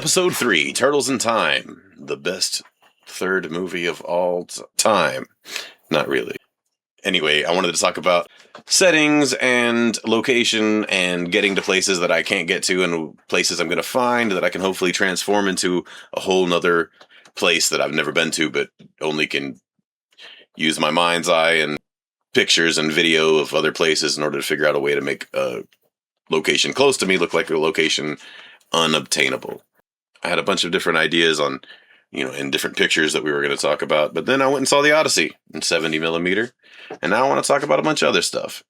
Episode 3, Turtles in Time, the best third movie of all time. Not really. Anyway, I wanted to talk about settings and location and getting to places that I can't get to and places I'm going to find that I can hopefully transform into a whole nother place that I've never been to but only can use my mind's eye and pictures and video of other places in order to figure out a way to make a location close to me look like a location unobtainable. I had a bunch of different ideas on, in different pictures that we were going to talk about, but then I went and saw The Odyssey in 70 millimeter, and now I want to talk about a bunch of other stuff.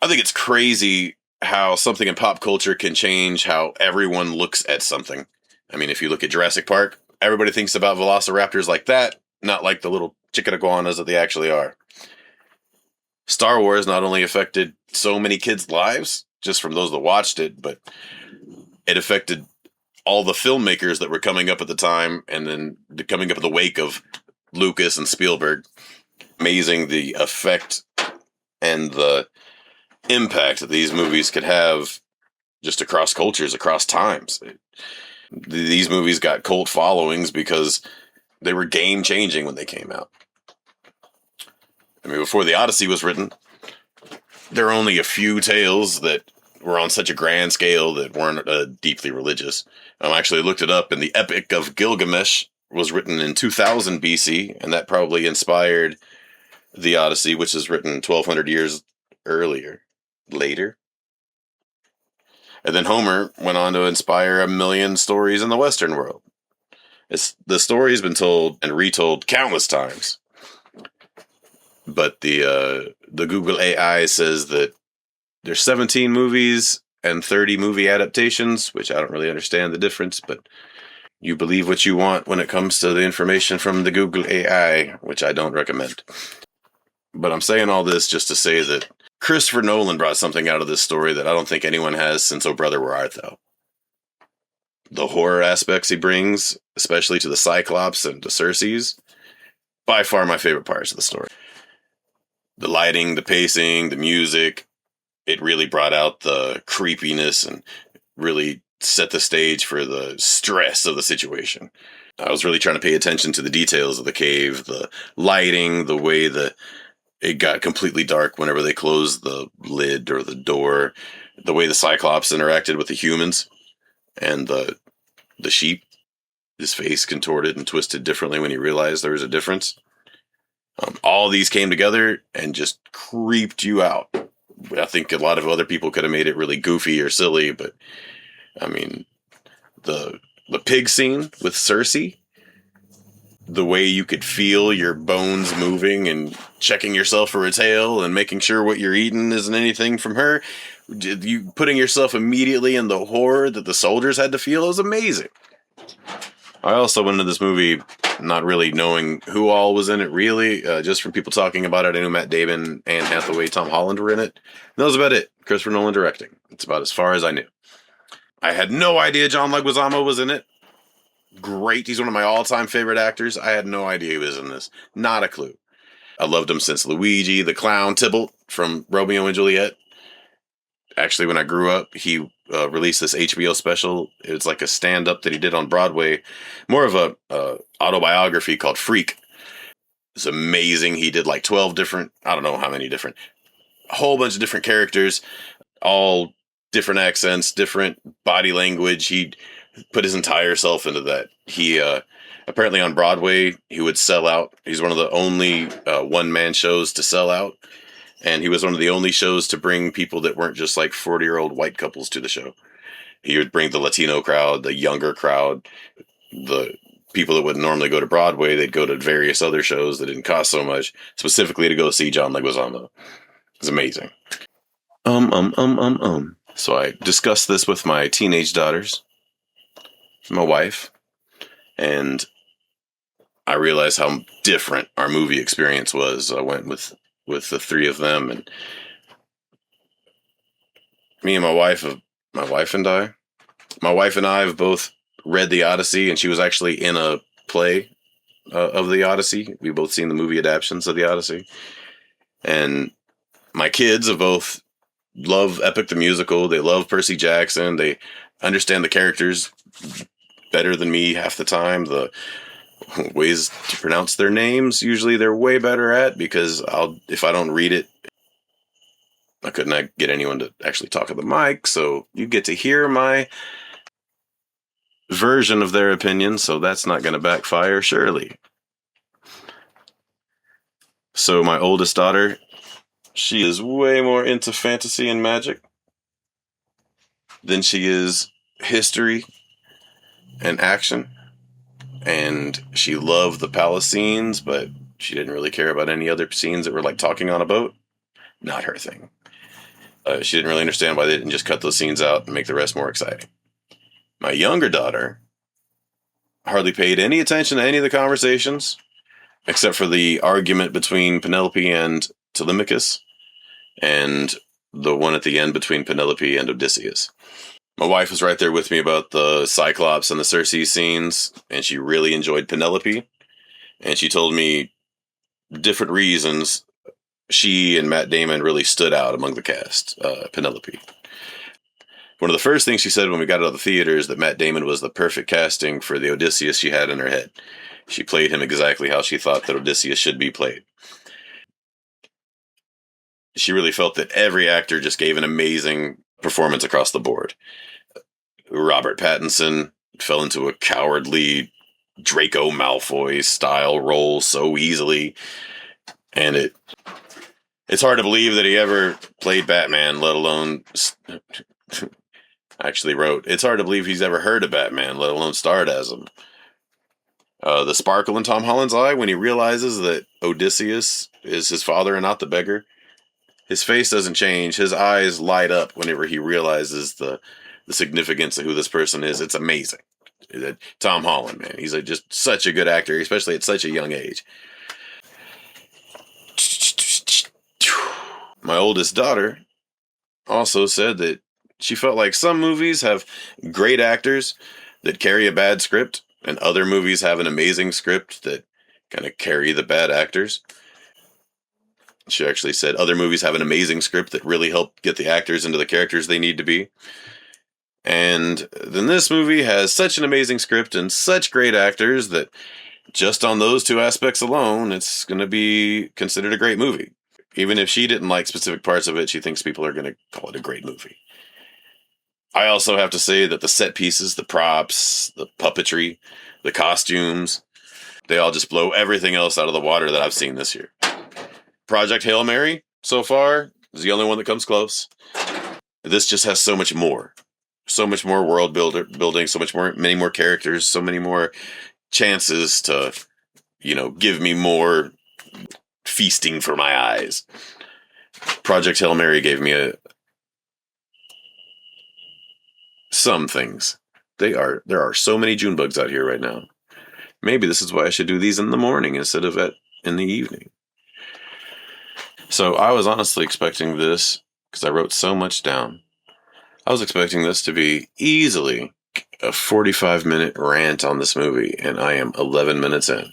I think it's crazy how something in pop culture can change how everyone looks at something. I mean, if you look at Jurassic Park, everybody thinks about velociraptors like that, not like the little chicken iguanas that they actually are. Star Wars not only affected so many kids' lives, just from those that watched it, but it affected all the filmmakers that were coming up at the time and then coming up in the wake of Lucas and Spielberg. Amazing the effect and the impact that these movies could have just across cultures, across times. These movies got cult followings because they were game-changing when they came out. I mean, before The Odyssey was written, there were only a few tales that were on such a grand scale that weren't deeply religious. I actually looked it up, and the Epic of Gilgamesh was written in 2000 BC, and that probably inspired The Odyssey, which is written 1,200 years later. And then Homer went on to inspire 1 million stories in the Western world. The story's been told and retold countless times. But the Google AI says that there's 17 movies and 30 movie adaptations, which I don't really understand the difference, but you believe what you want when it comes to the information from the Google AI, which I don't recommend. But I'm saying all this just to say that Christopher Nolan brought something out of this story that I don't think anyone has since Oh Brother, Where Art Thou? The horror aspects he brings, especially to the Cyclops and to Circes, by far my favorite parts of the story. The lighting, the pacing, the music, it really brought out the creepiness and really set the stage for the stress of the situation. I was really trying to pay attention to the details of the cave, the lighting, the way that it got completely dark whenever they closed the lid or the door, the way the Cyclops interacted with the humans and the sheep. His face contorted and twisted differently when he realized there was a difference. All these came together and just creeped you out. I think a lot of other people could have made it really goofy or silly, but I mean, the pig scene with Circe, the way you could feel your bones moving and checking yourself for a tail and making sure what you're eating isn't anything from her, you putting yourself immediately in the horror that the soldiers had to feel is amazing. I also went into this movie not really knowing who all was in it, really. Just from people talking about it, I knew Matt Damon, Anne Hathaway, Tom Holland were in it. And that was about it. Christopher Nolan directing. It's about as far as I knew. I had no idea John Leguizamo was in it. Great. He's one of my all-time favorite actors. I had no idea he was in this. Not a clue. I loved him since Luigi, the clown, Tybalt from Romeo and Juliet. Actually, when I grew up, he released this HBO special. It was like a stand-up that he did on Broadway. More of a autobiography called Freak. It's amazing. He did like 12 different, I don't know how many different, a whole bunch of different characters, all different accents, different body language. He put his entire self into that. He apparently on Broadway, he would sell out. He's one of the only one-man shows to sell out. And he was one of the only shows to bring people that weren't just like 40-year-old white couples to the show. He would bring the Latino crowd, the younger crowd, the people that wouldn't normally go to Broadway. They'd go to various other shows that didn't cost so much, specifically to go see John Leguizamo. It's amazing. So I discussed this with my teenage daughters, my wife, and I realized how different our movie experience was. I went with the three of them, and me and my wife and I have both read The Odyssey, and she was actually in a play of The Odyssey. We've both seen the movie adaptations of The Odyssey, and my kids have both love Epic the Musical. They love Percy Jackson. They understand the characters better than me half the time. The ways to pronounce their names, usually they're way better at, because if I don't read it, I couldn't get anyone to actually talk at the mic, so you get to hear my version of their opinion, so that's not going to backfire, surely. So my oldest daughter, she is way more into fantasy and magic than she is history and action. And she loved the palace scenes, but she didn't really care about any other scenes that were like talking on a boat. Not her thing. She didn't really understand why they didn't just cut those scenes out and make the rest more exciting. My younger daughter hardly paid any attention to any of the conversations, except for the argument between Penelope and Telemachus, and the one at the end between Penelope and Odysseus. My wife was right there with me about the Cyclops and the Circe scenes, and she really enjoyed Penelope. And she told me different reasons she and Matt Damon really stood out among the cast. Penelope. One of the first things she said when we got out of the theater is that Matt Damon was the perfect casting for the Odysseus she had in her head. She played him exactly how she thought that Odysseus should be played. She really felt that every actor just gave an amazing performance across the board. Robert Pattinson fell into a cowardly Draco Malfoy style role so easily, and it's hard to believe that he ever played Batman, let alone actually wrote. It's hard to believe he's ever heard of Batman, let alone starred as him. The sparkle in Tom Holland's eye when he realizes that Odysseus is his father and not the beggar. His face doesn't change. His eyes light up whenever he realizes the significance of who this person is. It's amazing. Tom Holland, man. He's just such a good actor, especially at such a young age. My oldest daughter also said that she felt like some movies have great actors that carry a bad script, and other movies have an amazing script that kind of carry the bad actors. She actually said other movies have an amazing script that really help get the actors into the characters they need to be. And then this movie has such an amazing script and such great actors that just on those two aspects alone, it's going to be considered a great movie. Even if she didn't like specific parts of it, she thinks people are going to call it a great movie. I also have to say that the set pieces, the props, the puppetry, the costumes, they all just blow everything else out of the water that I've seen this year. Project Hail Mary, so far, is the only one that comes close. This just has so much more. So much more world building, many more characters, so many more chances to, give me more feasting for my eyes. Project Hail Mary gave me some things. There are so many June bugs out here right now. Maybe this is why I should do these in the morning instead of in the evening. So I was honestly expecting this, because I wrote so much down. I was expecting this to be easily a 45-minute rant on this movie, and I am 11 minutes in.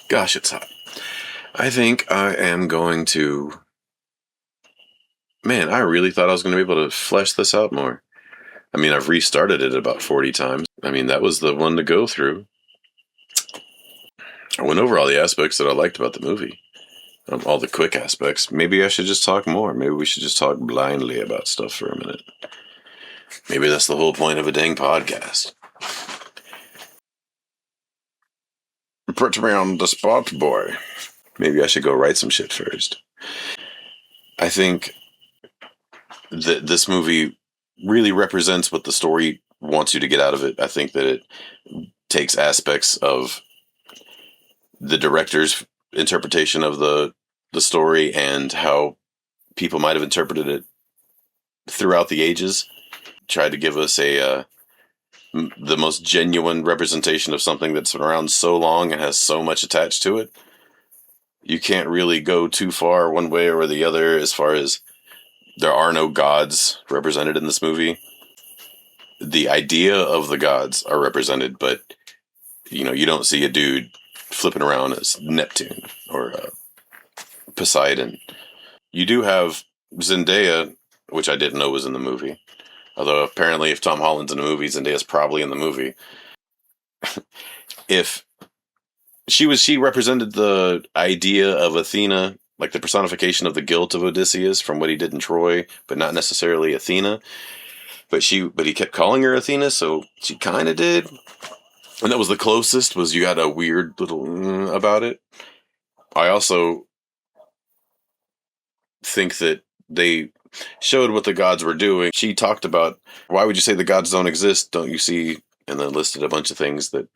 Gosh, it's hot. I think I am going to... Man, I really thought I was going to be able to flesh this out more. I mean, I've restarted it about 40 times. I mean, that was the one to go through. I went over all the aspects that I liked about the movie. All the quick aspects. Maybe I should just talk more. Maybe we should just talk blindly about stuff for a minute. Maybe that's the whole point of a dang podcast. Put me on the spot, boy. Maybe I should go write some shit first. I think that this movie really represents what the story wants you to get out of it. I think that it takes aspects of the director's interpretation of the story and how people might have interpreted it throughout the ages. Tried to give us the most genuine representation of something that's been around so long and has so much attached to it. You can't really go too far one way or the other as far as there are no gods represented in this movie. The idea of the gods are represented, but you don't see a dude flipping around as Neptune or Poseidon. You do have Zendaya, which I didn't know was in the movie. Although apparently, if Tom Holland's in the movie, Zendaya's probably in the movie. If she represented the idea of Athena, like the personification of the guilt of Odysseus from what he did in Troy, but not necessarily Athena. But he kept calling her Athena, so she kind of did. And that was the closest. Was you got a weird little about it. I also think that they showed what the gods were doing. She talked about, why would you say the gods don't exist? Don't you see? And then listed a bunch of things that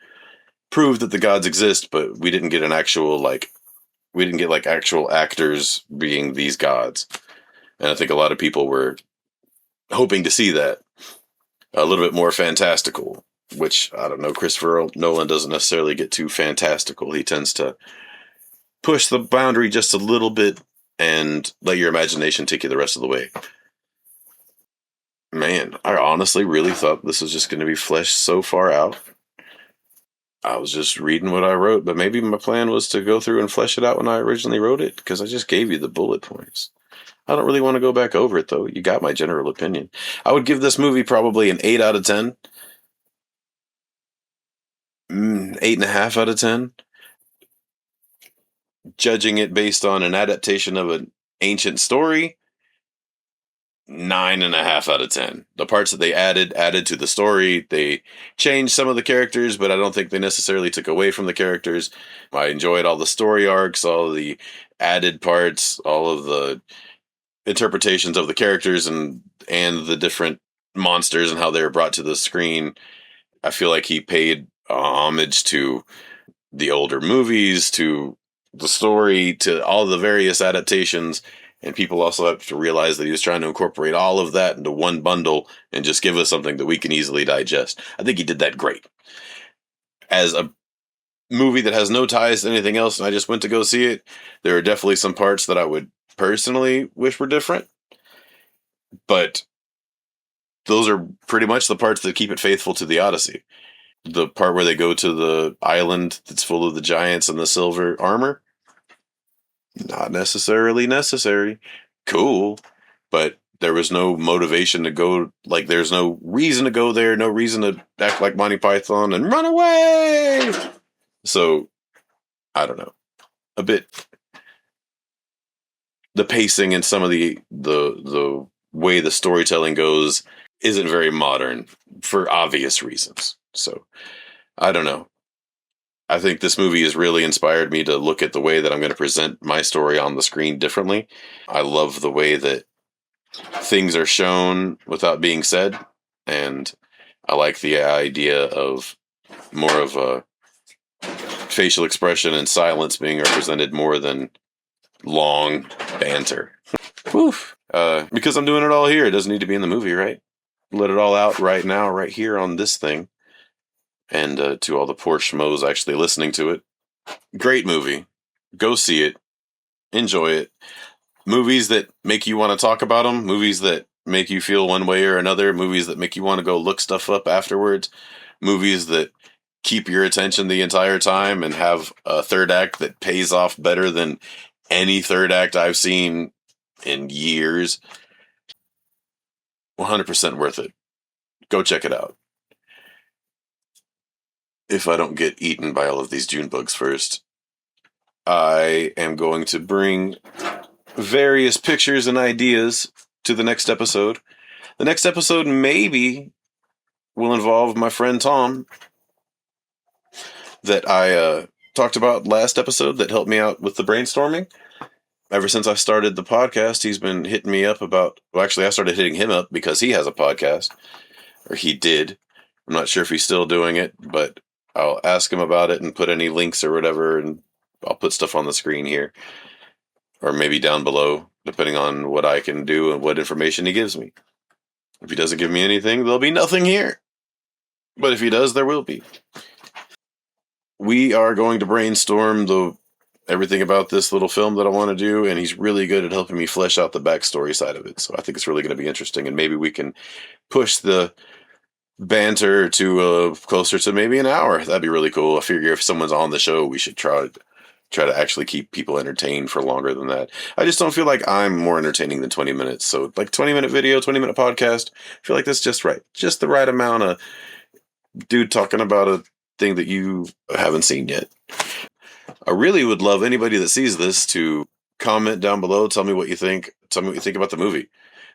proved that the gods exist, but we didn't get actual actors being these gods. And I think a lot of people were hoping to see that a little bit more fantastical, which I don't know. Christopher Nolan doesn't necessarily get too fantastical. He tends to push the boundary just a little bit and let your imagination take you the rest of the way. Man, I honestly really thought this was just going to be fleshed so far out. I was just reading what I wrote, but maybe my plan was to go through and flesh it out when I originally wrote it, because I just gave you the bullet points. I don't really want to go back over it, though. You got my general opinion. I would give this movie probably an 8 out of 10. 8.5 out of 10. Judging it based on an adaptation of an ancient story, 9.5 out of 10. The parts that they added to the story. They changed some of the characters, but I don't think they necessarily took away from the characters. I enjoyed all the story arcs, all of the added parts, all of the interpretations of the characters and the different monsters and how they were brought to the screen. I feel like he paid homage to the older movies, to the story, to all the various adaptations. And people also have to realize that he was trying to incorporate all of that into one bundle and just give us something that we can easily digest. I think he did that great. As a movie that has no ties to anything else, and I just went to go see it, there are definitely some parts that I would personally wish were different. But those are pretty much the parts that keep it faithful to the Odyssey. The part where they go to the island that's full of the giants and the silver armor, not necessarily necessary. Cool, but there was no motivation to go. Like, there's no reason to go there. No reason to act like Monty Python and run away. So, I don't know. A bit. The pacing and some of the way the storytelling goes isn't very modern for obvious reasons. So, I don't know. I think this movie has really inspired me to look at the way that I'm going to present my story on the screen differently. I love the way that things are shown without being said, and I like the idea of more of a facial expression and silence being represented more than long banter. Woof. Because I'm doing it all here, it doesn't need to be in the movie, right? Let it all out right now, right here on this thing. And to all the poor schmoes actually listening to it, great movie. Go see it. Enjoy it. Movies that make you want to talk about them. Movies that make you feel one way or another. Movies that make you want to go look stuff up afterwards. Movies that keep your attention the entire time and have a third act that pays off better than any third act I've seen in years. 100% worth it. Go check it out. If I don't get eaten by all of these June bugs first, I am going to bring various pictures and ideas to the next episode. The next episode maybe will involve my friend Tom that I talked about last episode that helped me out with the brainstorming. Ever since I started the podcast, he's been hitting me up about... Well, actually, I started hitting him up because he has a podcast. Or he did. I'm not sure if he's still doing it, but I'll ask him about it and put any links or whatever, and I'll put stuff on the screen here. Or maybe down below, depending on what I can do and what information he gives me. If he doesn't give me anything, there'll be nothing here. But if he does, there will be. We are going to brainstorm everything about this little film that I want to do, and he's really good at helping me flesh out the backstory side of it. So I think it's really going to be interesting, and maybe we can push the banter to closer to maybe an hour. That'd be really cool. I figure if someone's on the show, we should try try to actually keep people entertained for longer than that. I just don't feel like I'm more entertaining than 20 minutes. So like 20-minute video, 20-minute podcast, I feel like that's just right. Just the right amount of dude talking about a thing that you haven't seen yet. I really would love anybody that sees this to comment down below. Tell me what you think. Tell me what you think about the movie.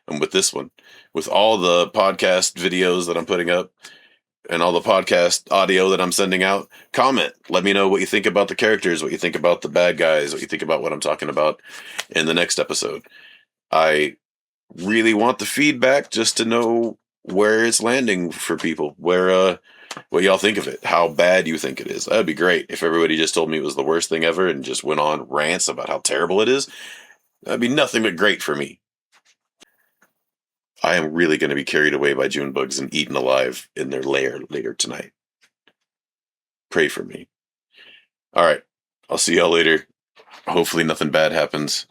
And with this one, with all the podcast videos that I'm putting up and all the podcast audio that I'm sending out, comment. Let me know what you think about the characters, what you think about the bad guys, what you think about what I'm talking about in the next episode. I really want the feedback just to know where it's landing for people, what y'all think of it, how bad you think it is. That'd be great if everybody just told me it was the worst thing ever and just went on rants about how terrible it is. That'd be nothing but great for me. I am really going to be carried away by June bugs and eaten alive in their lair later tonight. Pray for me. All right. I'll see y'all later. Hopefully nothing bad happens.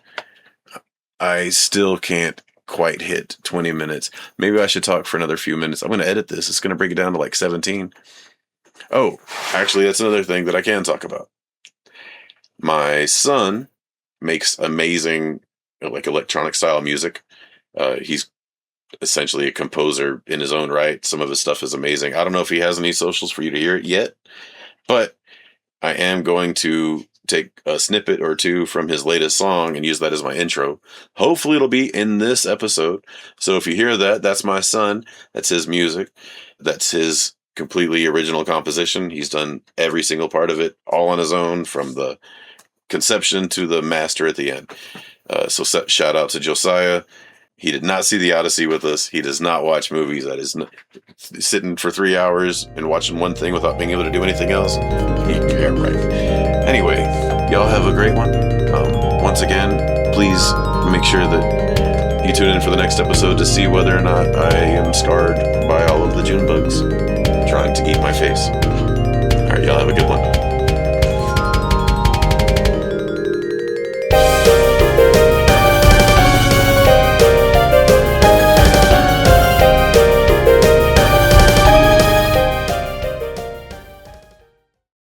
I still can't quite hit 20 minutes. Maybe I should talk for another few minutes. I'm going to edit this. It's going to break it down to like 17. Oh, actually, that's another thing that I can talk about. My son makes amazing like electronic style music. He's essentially a composer in his own right. Some of his stuff is amazing. I don't know if he has any socials for you to hear it yet, but I am going to take a snippet or two from his latest song and use that as my intro. Hopefully it'll be in this episode. So if you hear that, that's my son. That's his music. That's his completely original composition. He's done every single part of it all on his own, from the conception to the master at the end. So shout out to Josiah. He did not see the Odyssey with us. He does not watch movies. That is sitting for 3 hours and watching one thing without being able to do anything else. Yeah, right. Anyway, y'all have a great one. Once again, please make sure that you tune in for the next episode to see whether or not I am scarred by all of the June bugs trying to eat my face. All right, y'all have a good one.